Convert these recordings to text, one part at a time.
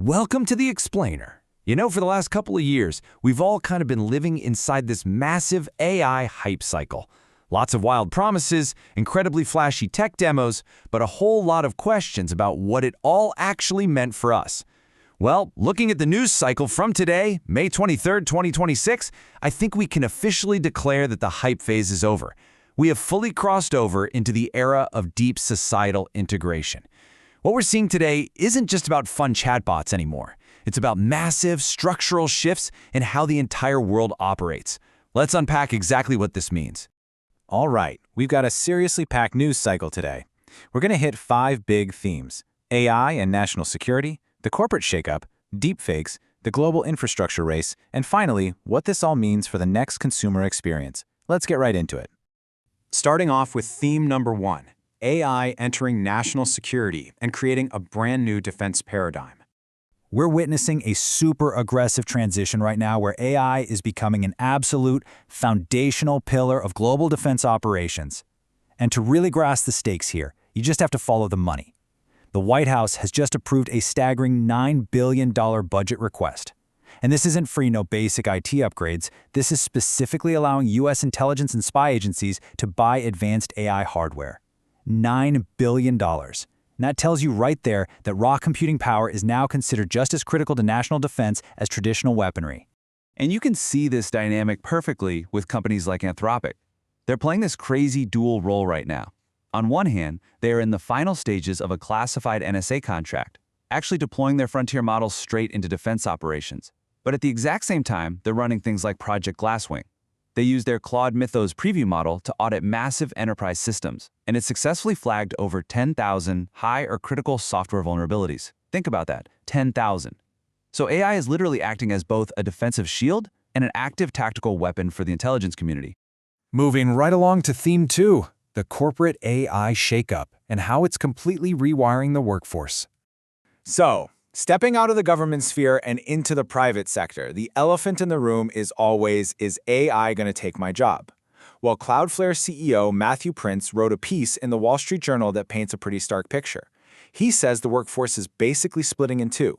Welcome to The Explainer. You know, for the last couple of years, we've all kind of been living inside this massive AI hype cycle. Lots of wild promises, incredibly flashy tech demos, but a whole lot of questions about what it all actually meant for us. Well, looking at the news cycle from today, May 23rd, 2026, I think we can officially declare that the hype phase is over. We have fully crossed over into the era of deep societal integration. What we're seeing today isn't just about fun chatbots anymore. It's about massive structural shifts in how the entire world operates. Let's unpack exactly what this means. All right, we've got a seriously packed news cycle today. We're going to hit 5 big themes: AI and national security, the corporate shakeup, deepfakes, the global infrastructure race, and finally, what this all means for the next consumer experience. Let's get right into it. Starting off with theme number 1, AI entering national security and creating a brand new defense paradigm. We're witnessing a super aggressive transition right now where AI is becoming an absolute foundational pillar of global defense operations. And to really grasp the stakes here, you just have to follow the money. The White House has just approved a staggering $9 billion budget request. And this isn't free, no basic IT upgrades. This is specifically allowing U.S. intelligence and spy agencies to buy advanced AI hardware. $9 billion. And that tells you right there that raw computing power is now considered just as critical to national defense as traditional weaponry. And you can see this dynamic perfectly with companies like Anthropic. They're playing this crazy dual role right now. On one hand, they are in the final stages of a classified NSA contract, actually deploying their frontier models straight into defense operations. But at the exact same time, they're running things like Project Glasswing. They use their Claude Mythos preview model to audit massive enterprise systems, and it successfully flagged over 10,000 high or critical software vulnerabilities. Think about that, 10,000. So AI is literally acting as both a defensive shield and an active tactical weapon for the intelligence community. Moving right along to theme 2, the corporate AI shakeup and how it's completely rewiring the workforce. So, stepping out of the government sphere and into the private sector, the elephant in the room is always, is AI going to take my job? Well, Cloudflare CEO Matthew Prince wrote a piece in the Wall Street Journal that paints a pretty stark picture. He says the workforce is basically splitting in two.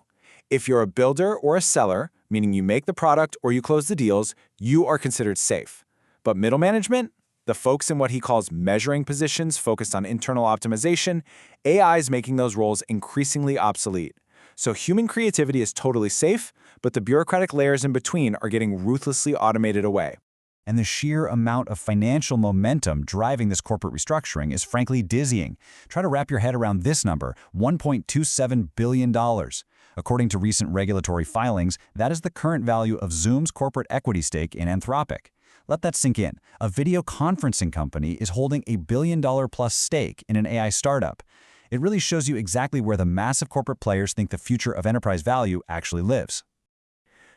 If you're a builder or a seller, meaning you make the product or you close the deals, you are considered safe. But middle management, the folks in what he calls measuring positions focused on internal optimization, AI is making those roles increasingly obsolete. So human creativity is totally safe, but the bureaucratic layers in between are getting ruthlessly automated away. And the sheer amount of financial momentum driving this corporate restructuring is frankly dizzying. Try to wrap your head around this number, $1.27 billion. According to recent regulatory filings, that is the current value of Zoom's corporate equity stake in Anthropic. Let that sink in. A video conferencing company is holding a $1 billion-plus stake in an AI startup. It really shows you exactly where the massive corporate players think the future of enterprise value actually lives.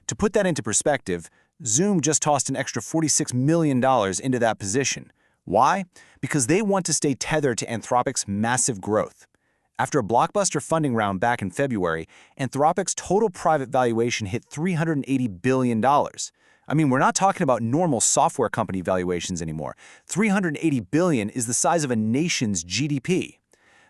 To put that into perspective, Zoom just tossed an extra $46 million into that position. Why? Because they want to stay tethered to Anthropic's massive growth. After a blockbuster funding round back in February, Anthropic's total private valuation hit $380 billion. I mean, we're not talking about normal software company valuations anymore. $380 billion is the size of a nation's GDP.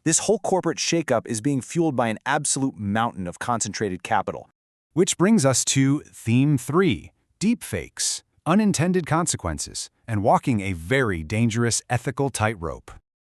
This whole corporate shakeup is being fueled by an absolute mountain of concentrated capital. Which brings us to theme 3, deepfakes, unintended consequences, and walking a very dangerous ethical tightrope.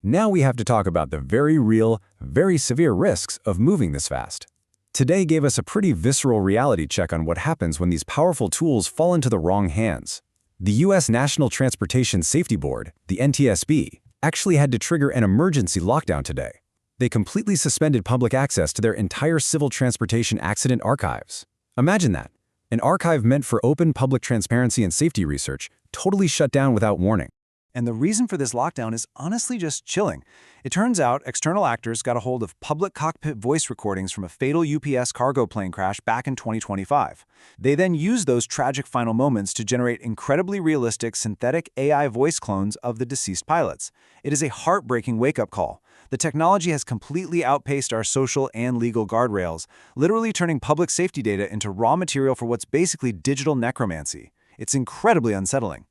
Now we have to talk about the very real, very severe risks of moving this fast. Today gave us a pretty visceral reality check on what happens when these powerful tools fall into the wrong hands. The U.S. National Transportation Safety Board, the NTSB, actually had to trigger an emergency lockdown today. They completely suspended public access to their entire civil transportation accident archives. Imagine that. An archive meant for open public transparency and safety research, totally shut down without warning. And the reason for this lockdown is honestly just chilling. It turns out external actors got a hold of public cockpit voice recordings from a fatal UPS cargo plane crash back in 2025. They then used those tragic final moments to generate incredibly realistic synthetic AI voice clones of the deceased pilots. It is a heartbreaking wake-up call. The technology has completely outpaced our social and legal guardrails, literally turning public safety data into raw material for what's basically digital necromancy. It's incredibly unsettling.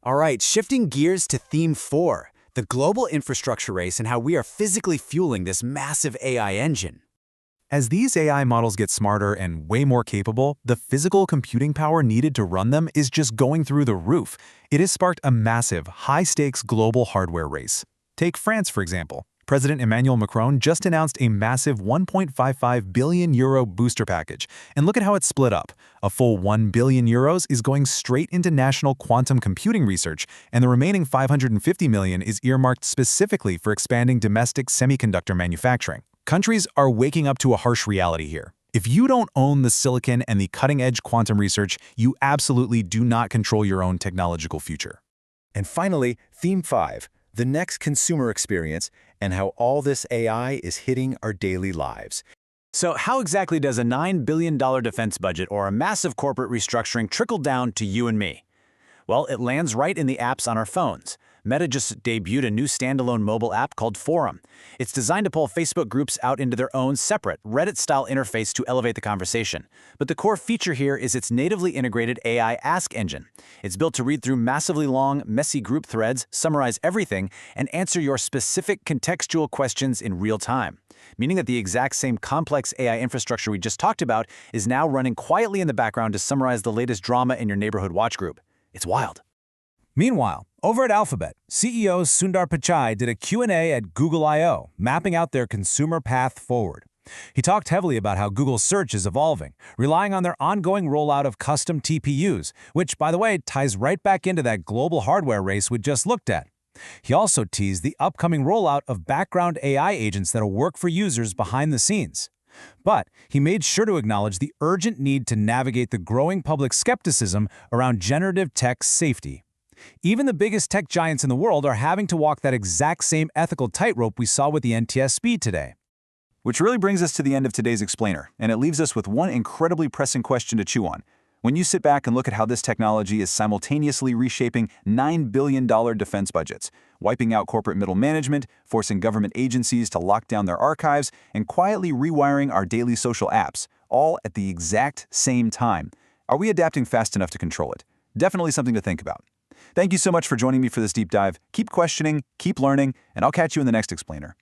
All right, shifting gears to theme 4, the global infrastructure race and how we are physically fueling this massive AI engine. As these AI models get smarter and way more capable, the physical computing power needed to run them is just going through the roof. It has sparked a massive, high-stakes global hardware race. Take France, for example. President Emmanuel Macron just announced a massive €1.55 billion booster package. And look at how it's split up. A full €1 billion is going straight into national quantum computing research, and the remaining $550 million is earmarked specifically for expanding domestic semiconductor manufacturing. Countries are waking up to a harsh reality here. If you don't own the silicon and the cutting-edge quantum research, you absolutely do not control your own technological future. And finally, Theme 5, the next consumer experience and how all this AI is hitting our daily lives. So how exactly does a $9 billion defense budget or a massive corporate restructuring trickle down to you and me? Well, it lands right in the apps on our phones. Meta just debuted a new standalone mobile app called Forum. It's designed to pull Facebook groups out into their own separate, Reddit-style interface to elevate the conversation. But the core feature here is its natively integrated AI Ask engine. It's built to read through massively long, messy group threads, summarize everything, and answer your specific contextual questions in real time. Meaning that the exact same complex AI infrastructure we just talked about is now running quietly in the background to summarize the latest drama in your neighborhood watch group. It's wild. Meanwhile, over at Alphabet, CEO Sundar Pichai did a Q&A at Google I/O, mapping out their consumer path forward. He talked heavily about how Google Search is evolving, relying on their ongoing rollout of custom TPUs, which, by the way, ties right back into that global hardware race we just looked at. He also teased the upcoming rollout of background AI agents that'll work for users behind the scenes. But he made sure to acknowledge the urgent need to navigate the growing public skepticism around generative tech safety. Even the biggest tech giants in the world are having to walk that exact same ethical tightrope we saw with the NTSB today. Which really brings us to the end of today's explainer, and it leaves us with one incredibly pressing question to chew on. When you sit back and look at how this technology is simultaneously reshaping $9 billion defense budgets, wiping out corporate middle management, forcing government agencies to lock down their archives, and quietly rewiring our daily social apps, all at the exact same time, are we adapting fast enough to control it? Definitely something to think about. Thank you so much for joining me for this deep dive. Keep questioning, keep learning, and I'll catch you in the next explainer.